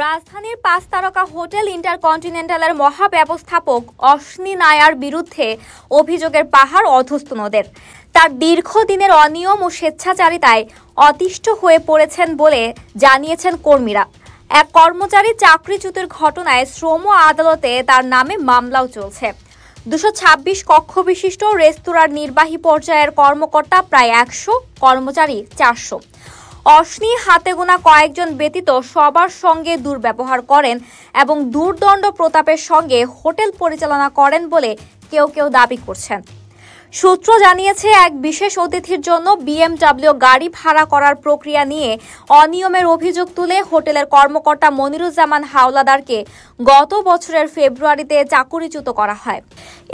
রাজধানীর ৫ তারকা হোটেল ইন্টারকন্টিনেন্টালের মহাব্যবস্থাপক অশ্বিনী নায়ার বিরুদ্ধে অভিযোগের পাহাড় অধস্তনদের। তার দীর্ঘদিনের অনিয়ম ও স্বেচ্ছাচারিতায় অতিষ্ঠ হয়ে পড়েছেন বলে জানিয়েছেন কর্মীরা। এক কর্মচারী চাকরিচ্যুতির ঘটনায় শ্রম আদালতে তার নামে মামলাও চলছে। ২২৬ কক্ষ বিশিষ্ট রেস্তোরাঁর নির্বাহী পর্যায়ের কর্মকর্তা প্রায় ১০০, কর্মচারী ৪০০। অশ্বিনী হাতে গোনা কয়েকজন ব্যতীত সবার সঙ্গে দুর্ব্যবহার করেন এবং দুর্দণ্ড প্রতাপের সঙ্গে হোটেল পরিচালনা করেন বলে কেউ কেউ দাবি করছেন। সূত্র জানিয়েছে, এক বিশেষ অতিথির জন্য BMW গাড়ি ভাড়া করার প্রক্রিয়া নিয়ে অনিয়মের অভিযোগ তুলে হোটেলের কর্মকর্তা মনিরুজ্জামান হাওলাদারকে গত বছরের ফেব্রুয়ারিতে চাকরিচ্যুত করা হয়।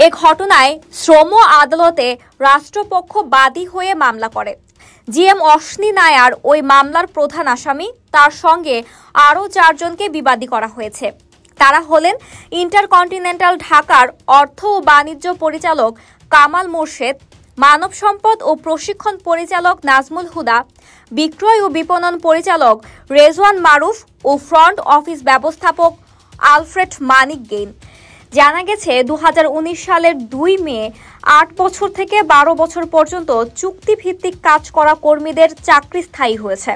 এ ঘটনায় শ্রম আদালতে রাষ্ট্রপক্ষ বাদী হয়ে মামলা করে। GM অশ্বিনী নায়ার ওই মামলার প্রধান আসামি। তার সঙ্গে আরও ৪ জনকে বিবাদী করা হয়েছে। তারা হলেন ইন্টারকন্টিনেন্টাল ঢাকার অর্থ ও বাণিজ্য পরিচালক কামাল মোর্শেদ, মানব সম্পদ ও প্রশিক্ষণ পরিচালক নাজমুল হুদা, বিক্রয় ও বিপণন পরিচালক রেজওয়ান মারুফ ও ফ্রন্ট অফিস ব্যবস্থাপক আলফ্রেড মানিক গেইন। জানা গেছে, ২০১৯ সালের ২ মে ৮ বছর থেকে ১২ বছর পর্যন্ত চুক্তিভিত্তিক কাজ করা কর্মীদের চাকরি স্থায়ী হয়েছে।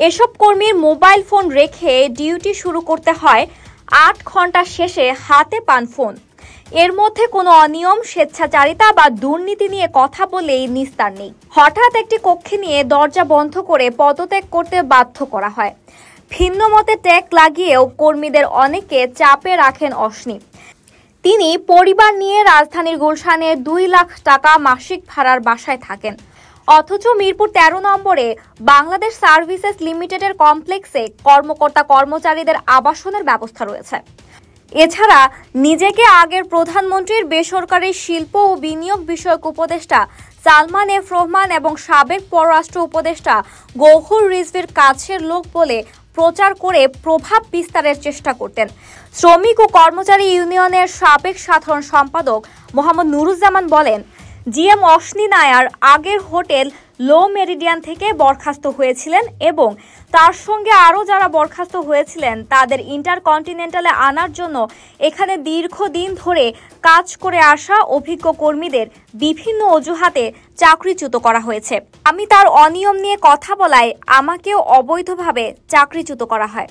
এসব কর্মীর মোবাইল ফোন রেখে ডিউটি শুরু করতে হয়। ৮ ঘন্টা শেষে হাতে পান ফোন। এর মধ্যে কোনো অনিয়ম, স্বেচ্ছাচারিতা বা দুর্নীতি নিয়ে কথা বলেই নিস্তার নেই। হঠাৎ একটি কক্ষে নিয়ে দরজা বন্ধ করে পদত্যাগ করতে বাধ্য করা হয়। ভিন্ন মতে ট্যাগ লাগিয়েও কর্মীদের অনেকে চাপে রাখেন অশ্বিনী। তিনি পরিবার নিয়ে রাজধানীর গুলশানে ২ লাখ টাকা মাসিক ভাড়ার বাসায় থাকেন। অথচ মিরপুর ১৩ নম্বরে বাংলাদেশ সার্ভিসেস লিমিটেডের কমপ্লেক্সে কর্মকর্তা কর্মচারীদের আবাসনের ব্যবস্থা রয়েছে। এছাড়া নিজেকে আগের প্রধানমন্ত্রীর বেসরকারি শিল্প ও বিনিয়োগ বিষয়ক উপদেষ্টা সালমান এফ রহমান এবং সাবেক পররাষ্ট্র উপদেষ্টা গওহর রিজভীর কাছের লোক বলে প্রচার করে প্রভাব বিস্তারের চেষ্টা করতেন। শ্রমিক ও কর্মচারী ইউনিয়নের সাবেক সাধারণ সম্পাদক মোহাম্মদ নুরুজ্জামান বলেন, GM অশ্বিনী নায়ার আগের হোটেল লো মেরিডিয়ান থেকে বরখাস্ত হয়েছিলেন এবং তার সঙ্গে আরও যারা বরখাস্ত হয়েছিলেন তাদের ইন্টারকন্টিনেন্টালে আনার জন্য এখানে দীর্ঘদিন ধরে কাজ করে আসা অভিজ্ঞ কর্মীদের বিভিন্ন অজুহাতে চাকরিচ্যুত করা হয়েছে। আমি তার অনিয়ম নিয়ে কথা বলায় আমাকেও অবৈধভাবে চাকরিচ্যুত করা হয়।